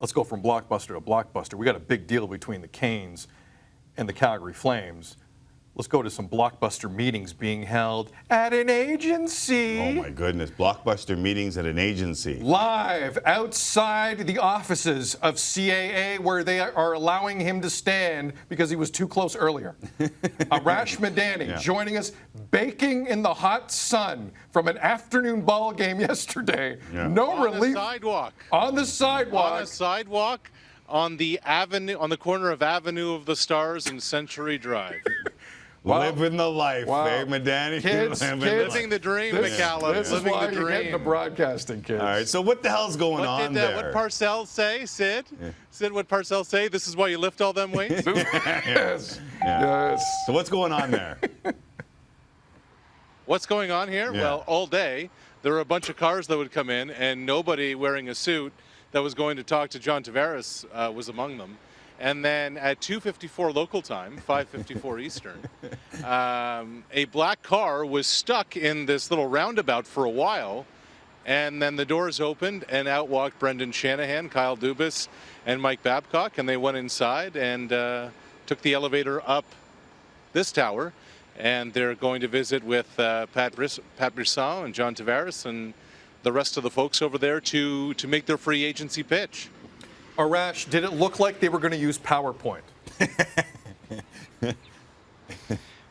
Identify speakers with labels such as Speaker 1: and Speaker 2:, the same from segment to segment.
Speaker 1: Let's go from blockbuster to blockbuster. We got a big deal between the Canes and the Calgary Flames. Let's go to some blockbuster meetings being held at an agency.
Speaker 2: Oh my goodness, blockbuster meetings at an agency.
Speaker 1: Live outside the offices of CAA where they are allowing him to stand because he was too close earlier. Arash Madani joining us, baking in the hot sun from an afternoon ball game yesterday. No
Speaker 3: on
Speaker 1: relief.
Speaker 3: The sidewalk.
Speaker 1: On the sidewalk.
Speaker 3: On a sidewalk on the avenue, on the corner of Avenue of the Stars and Century Drive.
Speaker 1: Wow.
Speaker 2: Living the life,
Speaker 1: Wow.
Speaker 2: eh, Madani?
Speaker 1: Kids,
Speaker 3: Living the dream, McCallum.
Speaker 1: This is
Speaker 3: Living
Speaker 1: why
Speaker 3: the
Speaker 1: you get into
Speaker 3: dream.
Speaker 1: broadcasting, kids.
Speaker 2: All right, so what the hell's going on there?
Speaker 3: What Parcells say, Sid? Sid, what Parcells say? This is why you lift all them weights?
Speaker 1: Yes.
Speaker 2: Yeah.
Speaker 1: Yes.
Speaker 2: So what's going on there?
Speaker 3: What's going on here?
Speaker 2: Yeah.
Speaker 3: Well, all day, there were a bunch of cars that would come in, and nobody wearing a suit that was going to talk to John Tavares was among them. And then at 2:54 local time, 5:54 Eastern, a black car was stuck in this little roundabout for a while. And then the doors opened, and out walked Brendan Shanahan, Kyle Dubas, and Mike Babcock. And they went inside and took the elevator up this tower. And they're going to visit with Pat Brisson and John Tavares and the rest of the folks over there to make their free agency pitch.
Speaker 1: Arash, did it look like they were going to use PowerPoint?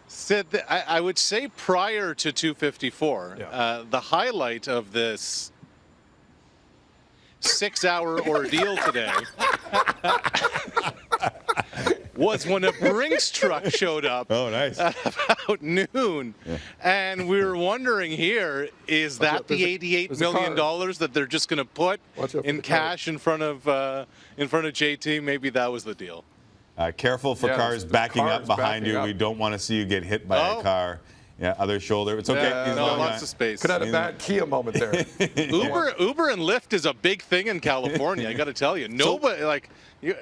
Speaker 3: Sid, I would say prior to 2:54, the highlight of this 6-hour ordeal today was when a Brinks truck showed up at about noon. And we were wondering here, is that the $88 million that they're just going to put in cash in front of JT? Maybe that was the deal.
Speaker 2: Careful for cars backing up behind you. We don't want to see you get hit by a car. Yeah, other shoulder. It's okay.
Speaker 3: No, lots of space.
Speaker 1: Could have had a bad Kia moment there.
Speaker 3: Uber and Lyft is a big thing in California. I got to tell you, nobody you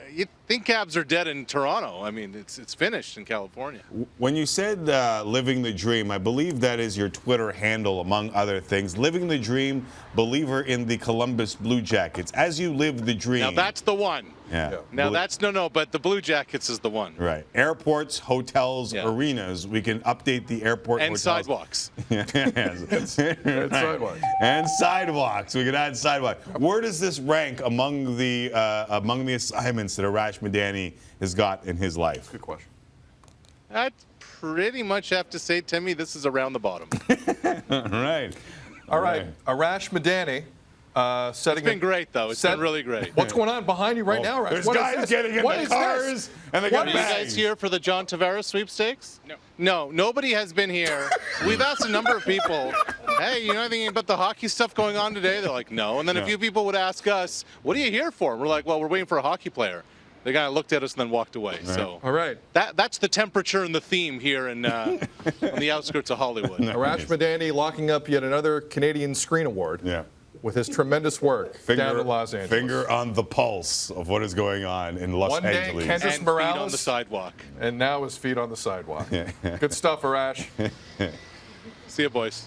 Speaker 3: think cabs are dead in Toronto. I mean, it's finished in California.
Speaker 2: When you said living the dream, I believe that is your Twitter handle, among other things. Living the dream, believer in the Columbus Blue Jackets. As you live the dream.
Speaker 3: Now that's the one.
Speaker 2: Yeah.
Speaker 3: Now that's but the Blue Jackets is the one.
Speaker 2: Right. Airports, hotels, arenas. We can update the airport
Speaker 3: and
Speaker 2: hotels.
Speaker 3: Sidewalks.
Speaker 1: And sidewalks.
Speaker 2: And sidewalks. We can add sidewalks. Where does this rank among the assignments that Arash Madani has got in his life?
Speaker 1: Good question.
Speaker 3: I'd pretty much have to say, Timmy, this is around the bottom.
Speaker 1: All right. Arash Madani.
Speaker 3: It's been great, though. It's been really great.
Speaker 1: What's going on behind you right now, Arash?
Speaker 2: There's guys getting in the cars, and they got
Speaker 3: bags. Are you guys here for the John Tavares sweepstakes? No, nobody has been here. We've asked a number of people, hey, you know anything about the hockey stuff going on today? They're like, no. And then a few people would ask us, what are you here for? And we're like, well, we're waiting for a hockey player. They kind of looked at us and then walked away. Right. So
Speaker 1: all right,
Speaker 3: that's the temperature and the theme here in on the outskirts of Hollywood.
Speaker 1: Arash Madani locking up yet another Canadian Screen Award. With his tremendous work down in Los Angeles.
Speaker 2: Finger on the pulse of what is going on in Los Angeles.
Speaker 1: One day, Kendrick
Speaker 3: and
Speaker 1: Morales.
Speaker 3: Feet on the sidewalk.
Speaker 1: And now his feet on the sidewalk. Good stuff, Arash.
Speaker 3: See you, boys.